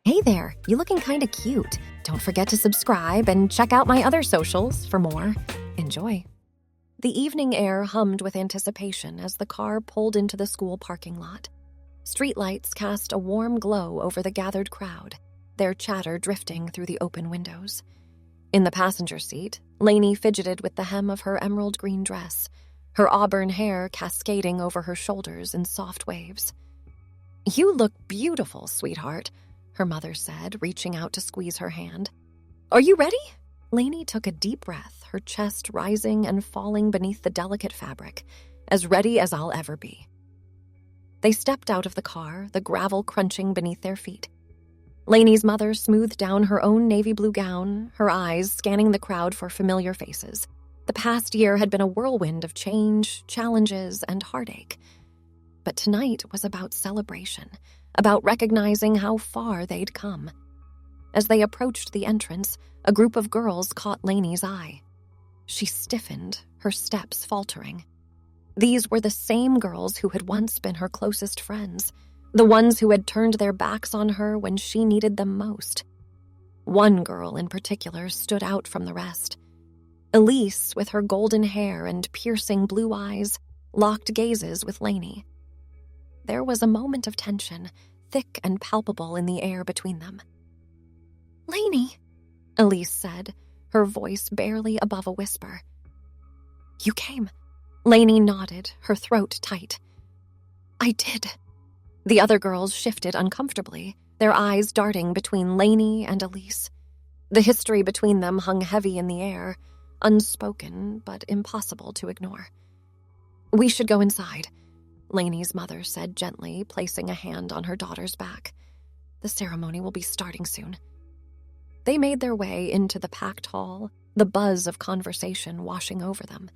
Hey there, you looking kinda cute. Don't forget to subscribe and check out my other socials for more. Enjoy. The evening air hummed with anticipation as the car pulled into the school parking lot. Streetlights cast a warm glow over the gathered crowd, their chatter drifting through the open windows. In the passenger seat, Lainey fidgeted with the hem of her emerald green dress, her auburn hair cascading over her shoulders in soft waves. "You look beautiful, sweetheart," her mother said, reaching out to squeeze her hand. "Are you ready?" Lainey took a deep breath, her chest rising and falling beneath the delicate fabric, as ready as I'll ever be. They stepped out of the car, the gravel crunching beneath their feet. Lainey's mother smoothed down her own navy blue gown, her eyes scanning the crowd for familiar faces. The past year had been a whirlwind of change, challenges, and heartache. But tonight was about celebration, about recognizing how far they'd come. As they approached the entrance, a group of girls caught Lainey's eye. She stiffened, her steps faltering. These were the same girls who had once been her closest friends, the ones who had turned their backs on her when she needed them most. One girl in particular stood out from the rest. Elise, with her golden hair and piercing blue eyes, locked gazes with Lainey. There was a moment of tension, thick and palpable in the air between them. "Lainey," Elise said, her voice barely above a whisper. "You came." Lainey nodded, her throat tight. "I did." The other girls shifted uncomfortably, their eyes darting between Lainey and Elise. The history between them hung heavy in the air, unspoken but impossible to ignore. "We should go inside," Lainey's mother said gently, placing a hand on her daughter's back. "The ceremony will be starting soon." They made their way into the packed hall, the buzz of conversation washing over them.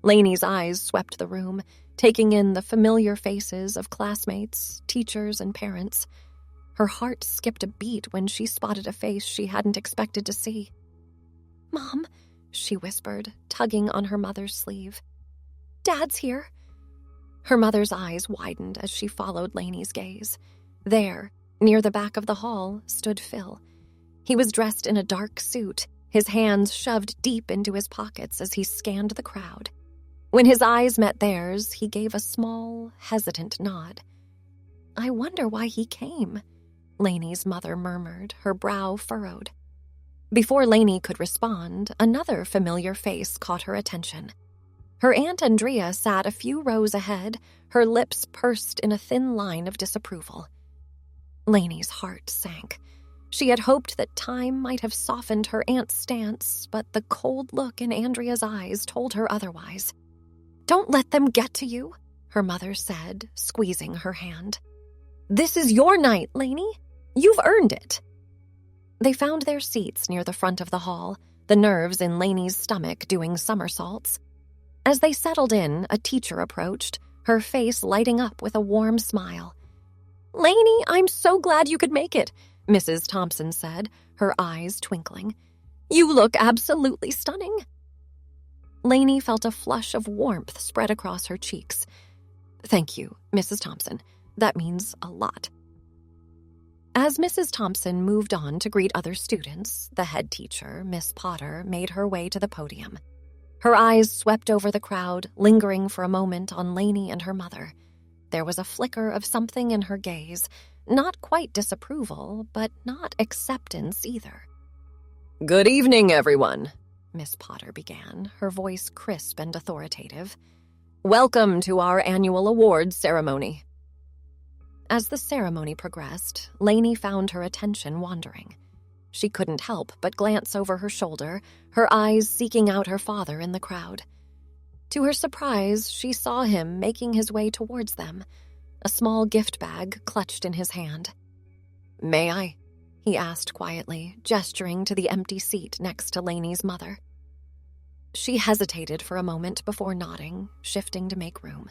Lainey's eyes swept the room, taking in the familiar faces of classmates, teachers, and parents. Her heart skipped a beat when she spotted a face she hadn't expected to see. "Mom," she whispered, tugging on her mother's sleeve. "Dad's here." Her mother's eyes widened as she followed Lainey's gaze. There, near the back of the hall, stood Phil. He was dressed in a dark suit, his hands shoved deep into his pockets as he scanned the crowd. When his eyes met theirs, he gave a small, hesitant nod. "I wonder why he came," Lainey's mother murmured, her brow furrowed. Before Lainey could respond, another familiar face caught her attention. Her Aunt Andrea sat a few rows ahead, her lips pursed in a thin line of disapproval. Lainey's heart sank. She had hoped that time might have softened her aunt's stance, but the cold look in Andrea's eyes told her otherwise. "Don't let them get to you," her mother said, squeezing her hand. "This is your night, Lainey. You've earned it." They found their seats near the front of the hall, the nerves in Lainey's stomach doing somersaults. As they settled in, a teacher approached, her face lighting up with a warm smile. "Lainey, I'm so glad you could make it," Mrs. Thompson said, her eyes twinkling. "You look absolutely stunning." Lainey felt a flush of warmth spread across her cheeks. "Thank you, Mrs. Thompson. That means a lot." As Mrs. Thompson moved on to greet other students, the head teacher, Miss Potter, made her way to the podium. Her eyes swept over the crowd, lingering for a moment on Lainey and her mother. There was a flicker of something in her gaze, not quite disapproval, but not acceptance either. "Good evening, everyone," Miss Potter began, her voice crisp and authoritative. "Welcome to our annual awards ceremony." As the ceremony progressed, Lainey found her attention wandering. She couldn't help but glance over her shoulder, her eyes seeking out her father in the crowd. To her surprise, she saw him making his way towards them, a small gift bag clutched in his hand. "May I?" he asked quietly, gesturing to the empty seat next to Lainey's mother. She hesitated for a moment before nodding, shifting to make room.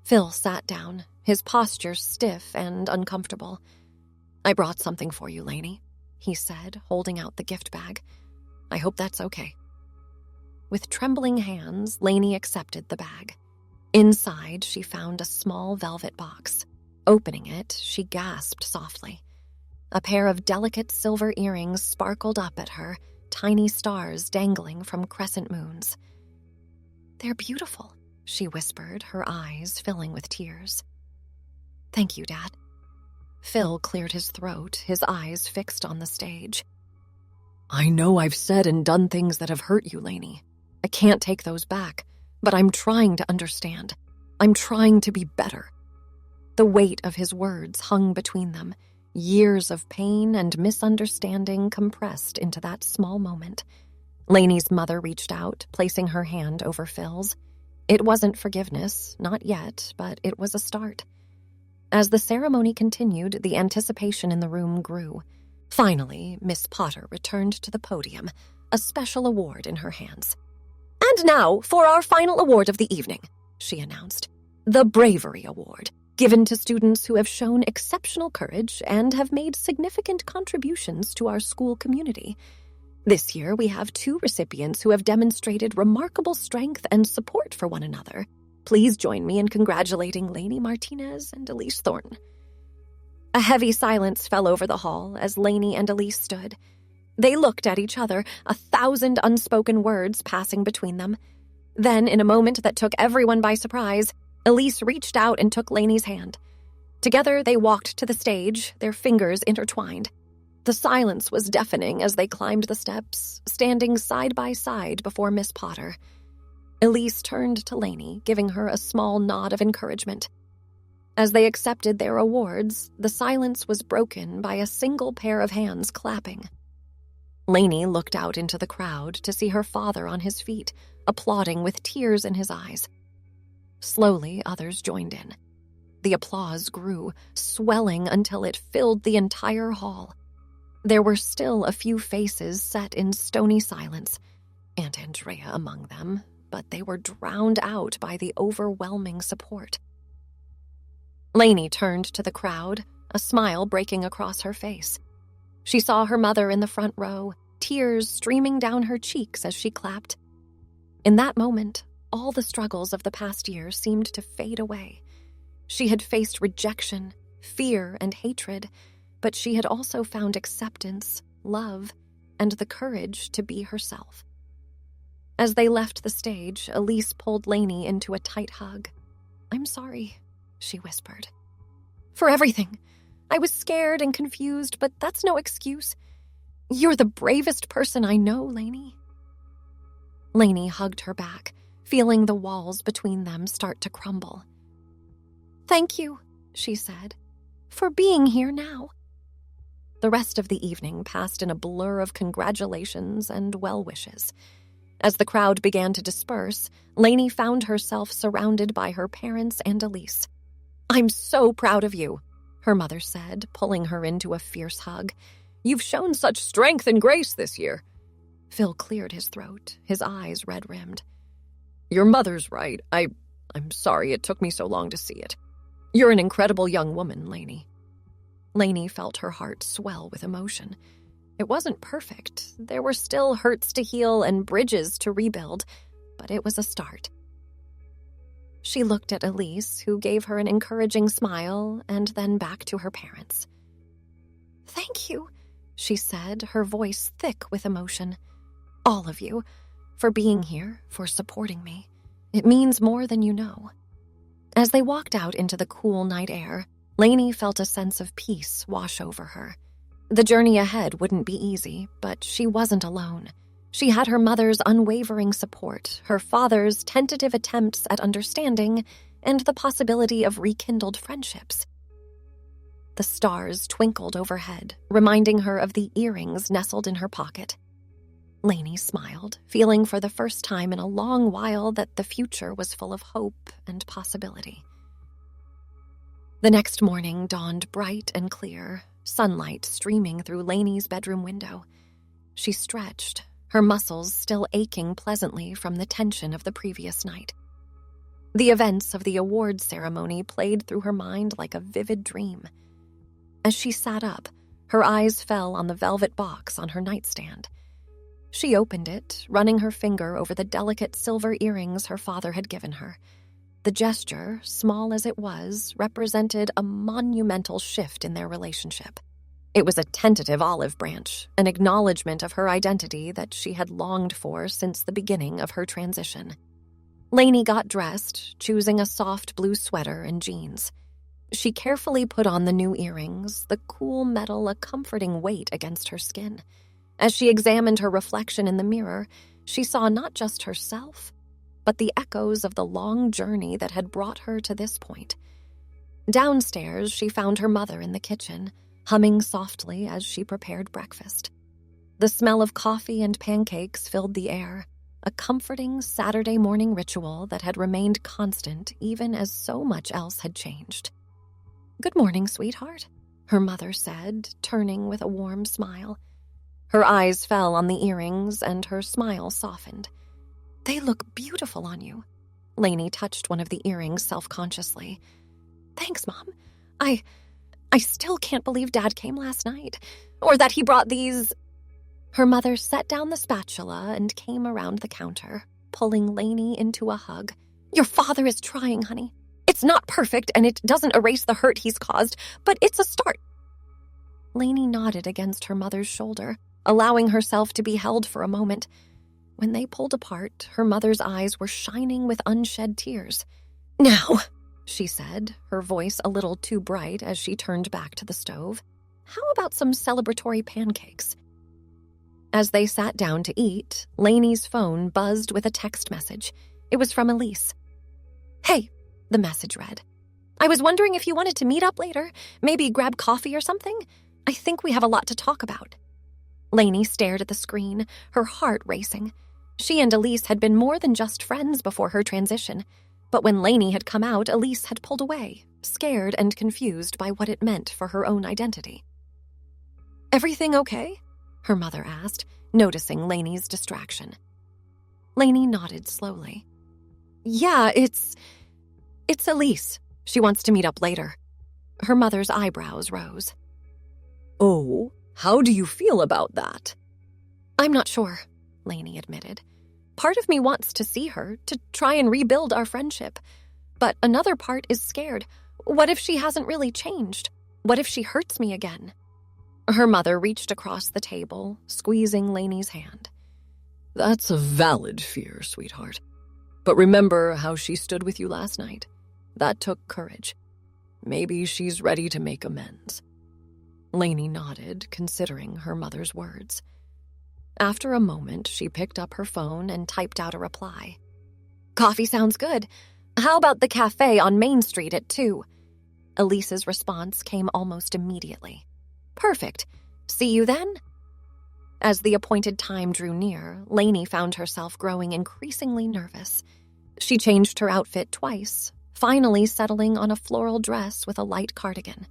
Phil sat down, his posture stiff and uncomfortable. "I brought something for you, Lainey," he said, holding out the gift bag. "I hope that's okay." With trembling hands, Lainey accepted the bag. Inside, she found a small velvet box. Opening it, she gasped softly. A pair of delicate silver earrings sparkled up at her, tiny stars dangling from crescent moons. "They're beautiful," she whispered, her eyes filling with tears. "Thank you, Dad." Phil cleared his throat, his eyes fixed on the stage. "I know I've said and done things that have hurt you, Lainey. I can't take those back, but I'm trying to understand. I'm trying to be better." The weight of his words hung between them, years of pain and misunderstanding compressed into that small moment. Lainey's mother reached out, placing her hand over Phil's. It wasn't forgiveness, not yet, but it was a start. As the ceremony continued, the anticipation in the room grew. Finally, Miss Potter returned to the podium, a special award in her hands. "And now for our final award of the evening," she announced. "The Bravery Award, given to students who have shown exceptional courage and have made significant contributions to our school community. This year, we have 2 recipients who have demonstrated remarkable strength and support for one another. Please join me in congratulating Lainey Martinez and Elise Thornton." A heavy silence fell over the hall as Lainey and Elise stood. They looked at each other, 1,000 unspoken words passing between them. Then, in a moment that took everyone by surprise, Elise reached out and took Lainey's hand. Together, they walked to the stage, their fingers intertwined. The silence was deafening as they climbed the steps, standing side by side before Miss Potter. Elise turned to Lainey, giving her a small nod of encouragement. As they accepted their awards, the silence was broken by a single pair of hands clapping. Lainey looked out into the crowd to see her father on his feet, applauding with tears in his eyes. Slowly, others joined in. The applause grew, swelling until it filled the entire hall. There were still a few faces set in stony silence, Aunt Andrea among them, but they were drowned out by the overwhelming support. Lainey turned to the crowd, a smile breaking across her face. She saw her mother in the front row, tears streaming down her cheeks as she clapped. In that moment, all the struggles of the past year seemed to fade away. She had faced rejection, fear, and hatred, but she had also found acceptance, love, and the courage to be herself. As they left the stage, Elise pulled Lainey into a tight hug. "I'm sorry," she whispered. "For everything. I was scared and confused, but that's no excuse. You're the bravest person I know, Lainey." Lainey hugged her back, feeling the walls between them start to crumble. "Thank you," she said, "for being here now." The rest of the evening passed in a blur of congratulations and well wishes. As the crowd began to disperse, Lainey found herself surrounded by her parents and Elise. "I'm so proud of you," her mother said, pulling her into a fierce hug. "You've shown such strength and grace this year." Phil cleared his throat, his eyes red-rimmed. "Your mother's right. I'm sorry it took me so long to see it. You're an incredible young woman, Lainey." Lainey felt her heart swell with emotion. It wasn't perfect. There were still hurts to heal and bridges to rebuild, but it was a start. She looked at Elise, who gave her an encouraging smile, and then back to her parents. "Thank you," she said, her voice thick with emotion. "All of you, for being here, for supporting me. It means more than you know." As they walked out into the cool night air, Lainey felt a sense of peace wash over her. The journey ahead wouldn't be easy, but she wasn't alone. She had her mother's unwavering support, her father's tentative attempts at understanding, and the possibility of rekindled friendships. The stars twinkled overhead, reminding her of the earrings nestled in her pocket. Lainey smiled, feeling for the first time in a long while that the future was full of hope and possibility. The next morning dawned bright and clear, sunlight streaming through Lainey's bedroom window. She stretched, her muscles still aching pleasantly from the tension of the previous night. The events of the awards ceremony played through her mind like a vivid dream. As she sat up, her eyes fell on the velvet box on her nightstand. She opened it, running her finger over the delicate silver earrings her father had given her. The gesture, small as it was, represented a monumental shift in their relationship. It was a tentative olive branch, an acknowledgement of her identity that she had longed for since the beginning of her transition. Lainey got dressed, choosing a soft blue sweater and jeans. She carefully put on the new earrings, the cool metal a comforting weight against her skin. As she examined her reflection in the mirror, she saw not just herself, but the echoes of the long journey that had brought her to this point. Downstairs, she found her mother in the kitchen, humming softly as she prepared breakfast. The smell of coffee and pancakes filled the air, a comforting Saturday morning ritual that had remained constant even as so much else had changed. "Good morning, sweetheart," her mother said, turning with a warm smile. Her eyes fell on the earrings and her smile softened. "They look beautiful on you." Lainey touched one of the earrings self-consciously. "Thanks, Mom. I still can't believe Dad came last night, or that he brought these." Her mother set down the spatula and came around the counter, pulling Lainey into a hug. "Your father is trying, honey. It's not perfect, and it doesn't erase the hurt he's caused, but it's a start." Lainey nodded against her mother's shoulder, allowing herself to be held for a moment. When they pulled apart, her mother's eyes were shining with unshed tears. "Now," she said, her voice a little too bright as she turned back to the stove, "how about some celebratory pancakes?" As they sat down to eat, Lainey's phone buzzed with a text message. It was from Elise. "Hey," the message read. "I was wondering if you wanted to meet up later, maybe grab coffee or something? I think we have a lot to talk about." Lainey stared at the screen, her heart racing. She and Elise had been more than just friends before her transition. But when Lainey had come out, Elise had pulled away, scared and confused by what it meant for her own identity. "Everything okay?" her mother asked, noticing Lainey's distraction. Lainey nodded slowly. "Yeah, it's Elise. She wants to meet up later." Her mother's eyebrows rose. "Oh, how do you feel about that?" "I'm not sure," Lainey admitted. "Part of me wants to see her, to try and rebuild our friendship. But another part is scared. What if she hasn't really changed? What if she hurts me again?" Her mother reached across the table, squeezing Lainey's hand. "That's a valid fear, sweetheart. But remember how she stood with you last night? That took courage. Maybe she's ready to make amends." Lainey nodded, considering her mother's words. After a moment, she picked up her phone and typed out a reply. "Coffee sounds good. How about the cafe on Main Street at 2? Elise's response came almost immediately. "Perfect. See you then?" As the appointed time drew near, Lainey found herself growing increasingly nervous. She changed her outfit twice, finally settling on a floral dress with a light cardigan.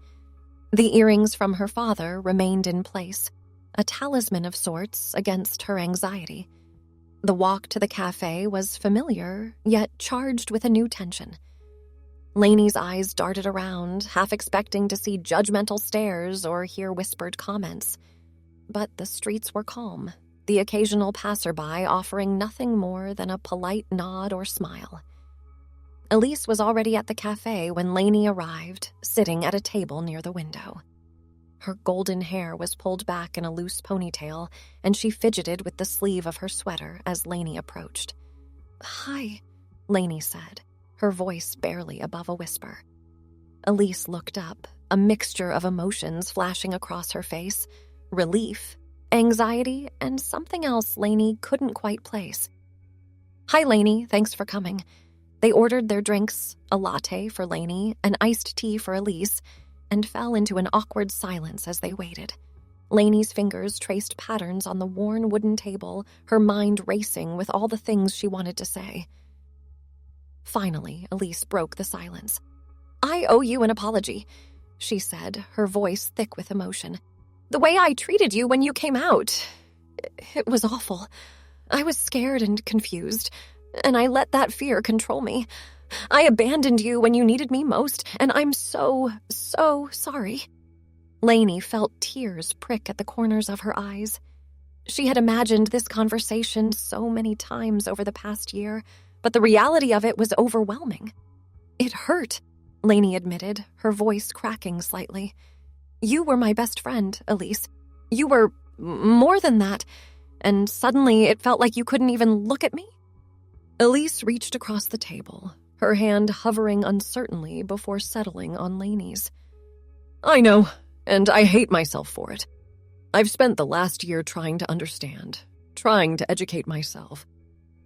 The earrings from her father remained in place, a talisman of sorts against her anxiety. The walk to the cafe was familiar, yet charged with a new tension. Lainey's eyes darted around, half expecting to see judgmental stares or hear whispered comments. But the streets were calm, the occasional passerby offering nothing more than a polite nod or smile. Elise was already at the cafe when Lainey arrived, sitting at a table near the window. Her golden hair was pulled back in a loose ponytail, and she fidgeted with the sleeve of her sweater as Lainey approached. "Hi," Lainey said, her voice barely above a whisper. Elise looked up, a mixture of emotions flashing across her face: relief, anxiety, and something else Lainey couldn't quite place. "Hi, Lainey, thanks for coming." They ordered their drinks, a latte for Lainey, an iced tea for Elise, and fell into an awkward silence as they waited. Lainey's fingers traced patterns on the worn wooden table, her mind racing with all the things she wanted to say. Finally, Elise broke the silence. "I owe you an apology," she said, her voice thick with emotion. "The way I treated you when you came out, it was awful. I was scared and confused, and I let that fear control me. I abandoned you when you needed me most, and I'm so sorry." Lainey felt tears prick at the corners of her eyes. She had imagined this conversation so many times over the past year, but the reality of it was overwhelming. "It hurt," Lainey admitted, her voice cracking slightly. You were my best friend, Elise. You were more than that, and suddenly it felt like you couldn't even look at me." Elise reached across the table, her hand hovering uncertainly before settling on Lainey's. "I know, and I hate myself for it. I've spent the last year trying to understand, trying to educate myself.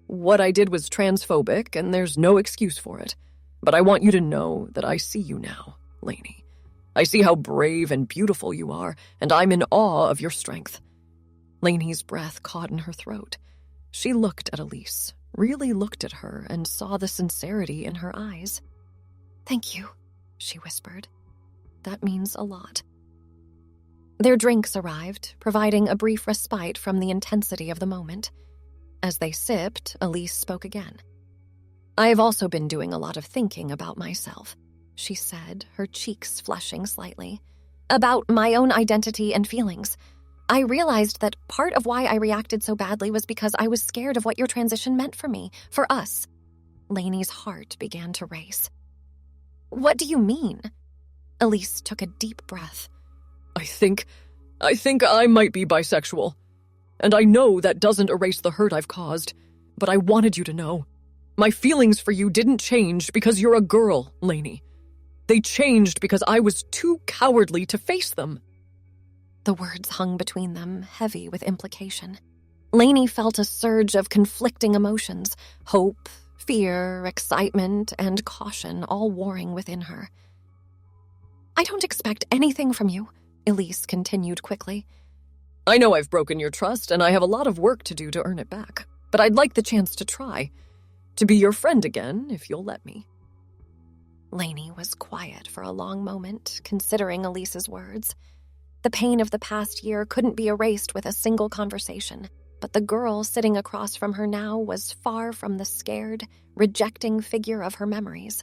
What I did was transphobic, and there's no excuse for it. But I want you to know that I see you now, Lainey. I see how brave and beautiful you are, and I'm in awe of your strength." Lainey's breath caught in her throat. She looked at Elise, really looked at her, and saw the sincerity in her eyes. "Thank you," she whispered. "That means a lot." Their drinks arrived, providing a brief respite from the intensity of the moment. As they sipped, Elise spoke again. "I've also been doing a lot of thinking about myself," she said, her cheeks flushing slightly. "About my own identity and feelings. I realized that part of why I reacted so badly was because I was scared of what your transition meant for me, for us." Lainey's heart began to race. "What do you mean?" Elise took a deep breath. I think I might be bisexual. And I know that doesn't erase the hurt I've caused, but I wanted you to know. My feelings for you didn't change because you're a girl, Lainey. They changed because I was too cowardly to face them." The words hung between them, heavy with implication. Lainey felt a surge of conflicting emotions, hope, fear, excitement, and caution all warring within her. "I don't expect anything from you," Elise continued quickly. "I know I've broken your trust, and I have a lot of work to do to earn it back, but I'd like the chance to try. To be your friend again, if you'll let me." Lainey was quiet for a long moment, considering Elise's words. The pain of the past year couldn't be erased with a single conversation, but the girl sitting across from her now was far from the scared, rejecting figure of her memories.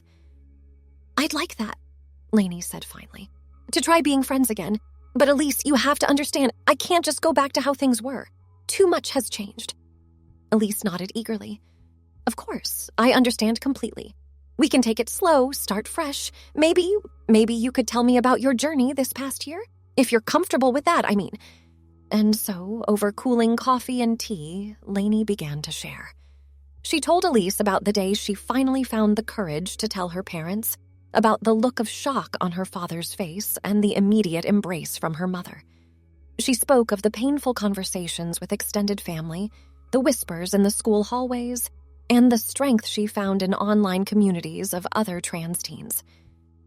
"I'd like that," Lainey said finally. "To try being friends again. But Elise, you have to understand, I can't just go back to how things were. Too much has changed." Elise nodded eagerly. "Of course, I understand completely. We can take it slow, start fresh. Maybe you could tell me about your journey this past year? If you're comfortable with that, I mean." And so, over cooling coffee and tea, Lainey began to share. She told Elise about the day she finally found the courage to tell her parents, about the look of shock on her father's face and the immediate embrace from her mother. She spoke of the painful conversations with extended family, the whispers in the school hallways, and the strength she found in online communities of other trans teens.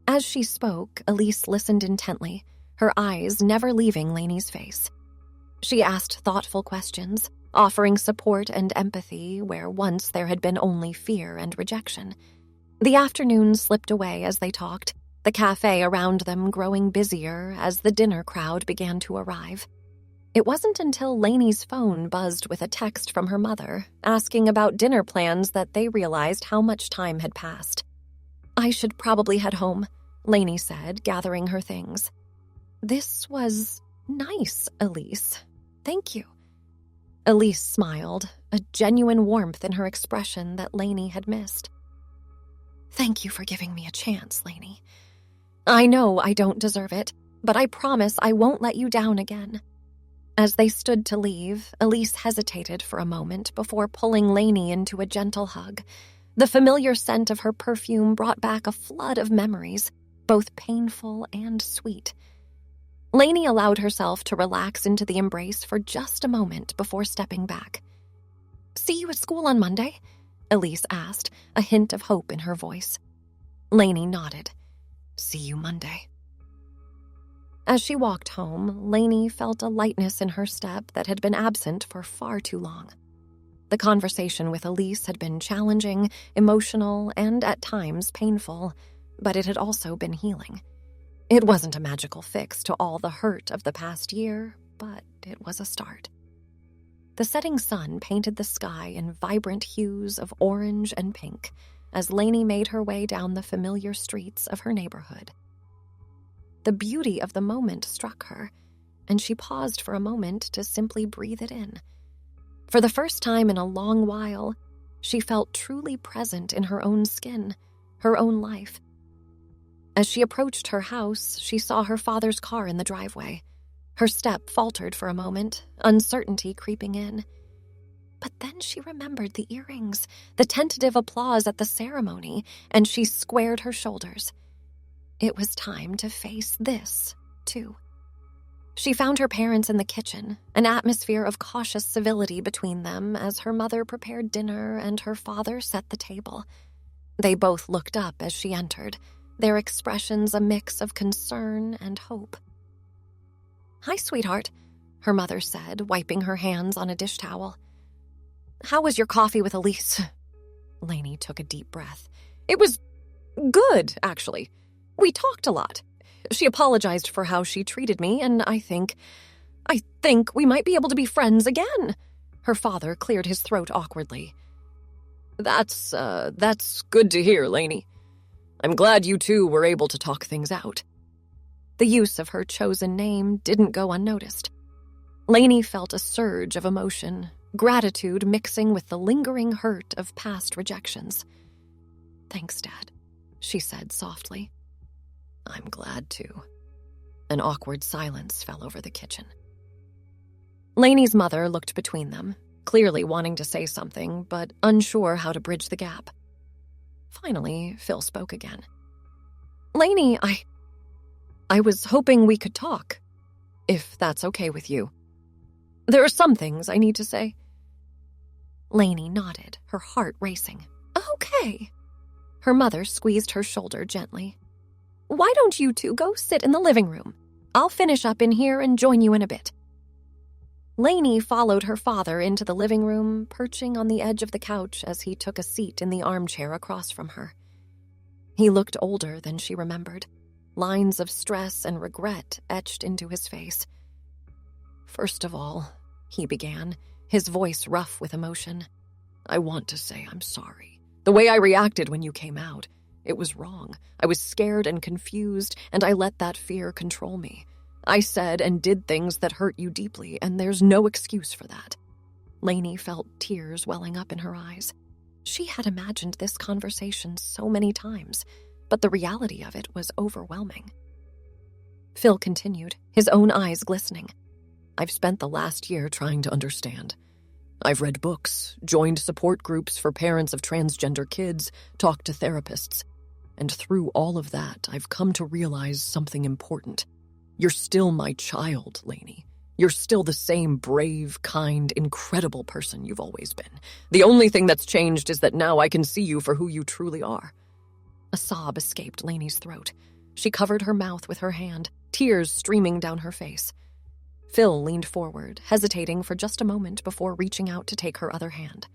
As she spoke, Elise listened intently, her eyes never leaving Lainey's face. She asked thoughtful questions, offering support and empathy where once there had been only fear and rejection. The afternoon slipped away as they talked, the cafe around them growing busier as the dinner crowd began to arrive. It wasn't until Lainey's phone buzzed with a text from her mother, asking about dinner plans, that they realized how much time had passed. "I should probably head home," Lainey said, gathering her things. "This was nice, Elise. Thank you." Elise smiled, a genuine warmth in her expression that Lainey had missed. "Thank you for giving me a chance, Lainey. I know I don't deserve it, but I promise I won't let you down again." As they stood to leave, Elise hesitated for a moment before pulling Lainey into a gentle hug. The familiar scent of her perfume brought back a flood of memories, both painful and sweet. Lainey allowed herself to relax into the embrace for just a moment before stepping back. "See you at school on Monday?" Elise asked, a hint of hope in her voice. Lainey nodded. "See you Monday." As she walked home, Lainey felt a lightness in her step that had been absent for far too long. The conversation with Elise had been challenging, emotional, and at times painful, but it had also been healing. It wasn't a magical fix to all the hurt of the past year, but it was a start. The setting sun painted the sky in vibrant hues of orange and pink as Lainey made her way down the familiar streets of her neighborhood. The beauty of the moment struck her, and she paused for a moment to simply breathe it in. For the first time in a long while, she felt truly present in her own skin, her own life. As she approached her house, she saw her father's car in the driveway. Her step faltered for a moment, uncertainty creeping in. But then she remembered the earrings, the tentative applause at the ceremony, and she squared her shoulders. It was time to face this, too. She found her parents in the kitchen, an atmosphere of cautious civility between them as her mother prepared dinner and her father set the table. They both looked up as she entered, their expressions a mix of concern and hope. "Hi, sweetheart," her mother said, wiping her hands on a dish towel. "How was your coffee with Elise?" Lainey took a deep breath. "It was good, actually. We talked a lot. She apologized for how she treated me, and I think we might be able to be friends again." Her father cleared his throat awkwardly. That's good to hear, Lainey. I'm glad you two were able to talk things out." The use of her chosen name didn't go unnoticed. Lainey felt a surge of emotion, gratitude mixing with the lingering hurt of past rejections. "Thanks, Dad," she said softly. "I'm glad to." An awkward silence fell over the kitchen. Lainey's mother looked between them, clearly wanting to say something, but unsure how to bridge the gap. Finally, Phil spoke again. "Lainey, I was hoping we could talk, if that's okay with you. There are some things I need to say." Lainey nodded, her heart racing. "Okay." Her mother squeezed her shoulder gently. "Why don't you two go sit in the living room? I'll finish up in here and join you in a bit." Lainey followed her father into the living room, perching on the edge of the couch as he took a seat in the armchair across from her. He looked older than she remembered, lines of stress and regret etched into his face. "First of all," he began, his voice rough with emotion, "I want to say I'm sorry. The way I reacted when you came out, it was wrong. I was scared and confused, and I let that fear control me. I said and did things that hurt you deeply, and there's no excuse for that." Lainey felt tears welling up in her eyes. She had imagined this conversation so many times, but the reality of it was overwhelming. Phil continued, his own eyes glistening. "I've spent the last year trying to understand. I've read books, joined support groups for parents of transgender kids, talked to therapists. And through all of that, I've come to realize something important. You're still my child, Lainey. You're still the same brave, kind, incredible person you've always been. The only thing that's changed is that now I can see you for who you truly are." A sob escaped Lainey's throat. She covered her mouth with her hand, tears streaming down her face. Phil leaned forward, hesitating for just a moment before reaching out to take her other hand.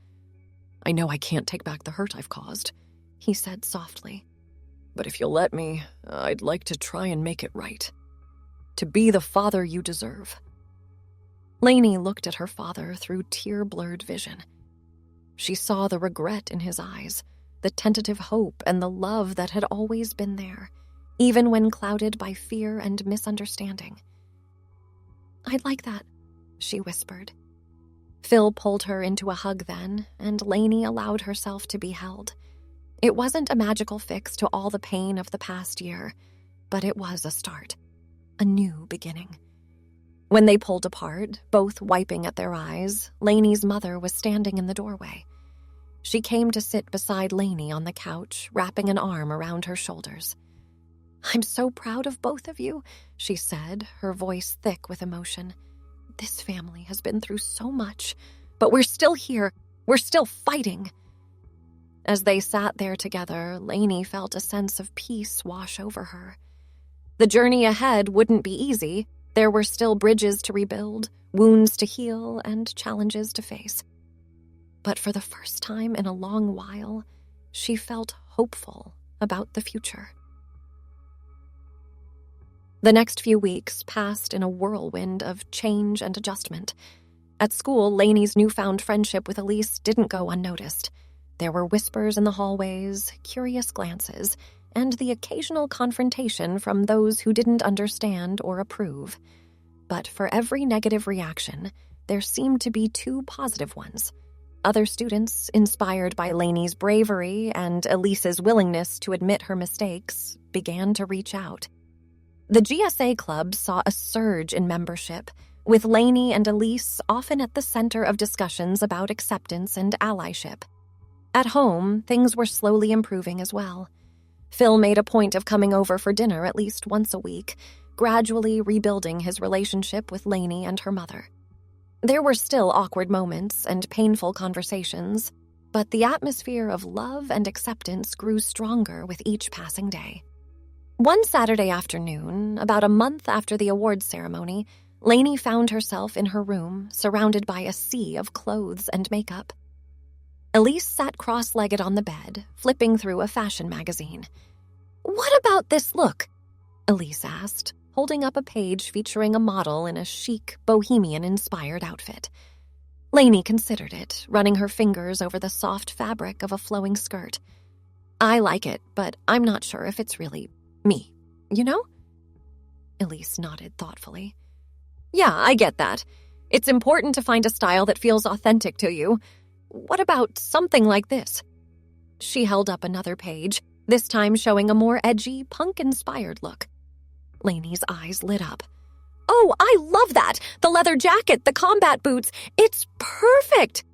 "I know I can't take back the hurt I've caused," he said softly. "But if you'll let me, I'd like to try and make it right. To be the father you deserve." Lainey looked at her father through tear-blurred vision. She saw the regret in his eyes, the tentative hope and the love that had always been there, even when clouded by fear and misunderstanding. "I'd like that," she whispered. Phil pulled her into a hug then, and Lainey allowed herself to be held. It wasn't a magical fix to all the pain of the past year, but it was a start. A new beginning. When they pulled apart, both wiping at their eyes, Lainey's mother was standing in the doorway. She came to sit beside Lainey on the couch, wrapping an arm around her shoulders. "I'm so proud of both of you," she said, her voice thick with emotion. "This family has been through so much, but we're still here. We're still fighting." As they sat there together, Lainey felt a sense of peace wash over her. The journey ahead wouldn't be easy. There were still bridges to rebuild, wounds to heal, and challenges to face. But for the first time in a long while, she felt hopeful about the future. The next few weeks passed in a whirlwind of change and adjustment. At school, Lainey's newfound friendship with Elise didn't go unnoticed. There were whispers in the hallways, curious glances, and the occasional confrontation from those who didn't understand or approve. But for every negative reaction, there seemed to be two positive ones. other students, inspired by Lainey's bravery and Elise's willingness to admit her mistakes, began to reach out. The GSA club saw a surge in membership, with Lainey and Elise often at the center of discussions about acceptance and allyship. At home, things were slowly improving as well. Phil made a point of coming over for dinner at least once a week, gradually rebuilding his relationship with Lainey and her mother. There were still awkward moments and painful conversations, but the atmosphere of love and acceptance grew stronger with each passing day. One Saturday afternoon, about a month after the awards ceremony, Lainey found herself in her room, surrounded by a sea of clothes and makeup. Elise sat cross-legged on the bed, flipping through a fashion magazine. "What about this look?" Elise asked, holding up a page featuring a model in a chic, bohemian-inspired outfit. Lainey considered it, running her fingers over the soft fabric of a flowing skirt. "I like it, but I'm not sure if it's really me, you know?" Elise nodded thoughtfully. "Yeah, I get that. It's important to find a style that feels authentic to you. What about something like this?" She held up another page, this time showing a more edgy, punk-inspired look. Lainey's eyes lit up. "Oh, I love that! The leather jacket, the combat boots, it's perfect!"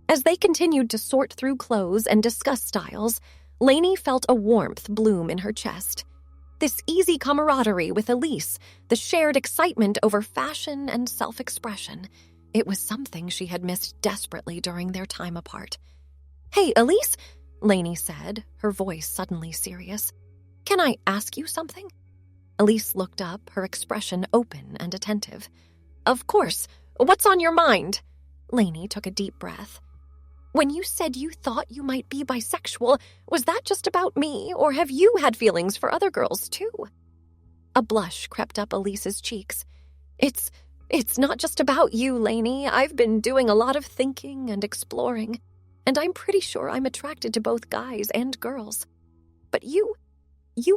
As they continued to sort through clothes and discuss styles, Lainey felt a warmth bloom in her chest. This easy camaraderie with Elise, the shared excitement over fashion and self-expression, it was something she had missed desperately during their time apart. "Hey, Elise," Lainey said, her voice suddenly serious. "Can I ask you something?" Elise looked up, her expression open and attentive. "Of course. What's on your mind?" Lainey took a deep breath. "When you said you thought you might be bisexual, was that just about me, or have you had feelings for other girls, too?" A blush crept up Elise's cheeks. It's not just about you, Lainey. I've been doing a lot of thinking and exploring, and I'm pretty sure I'm attracted to both guys and girls. But you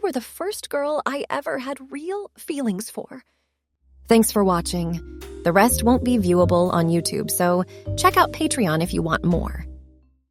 were the first girl I ever had real feelings for." Thanks for watching. The rest won't be viewable on YouTube, so check out Patreon if you want more.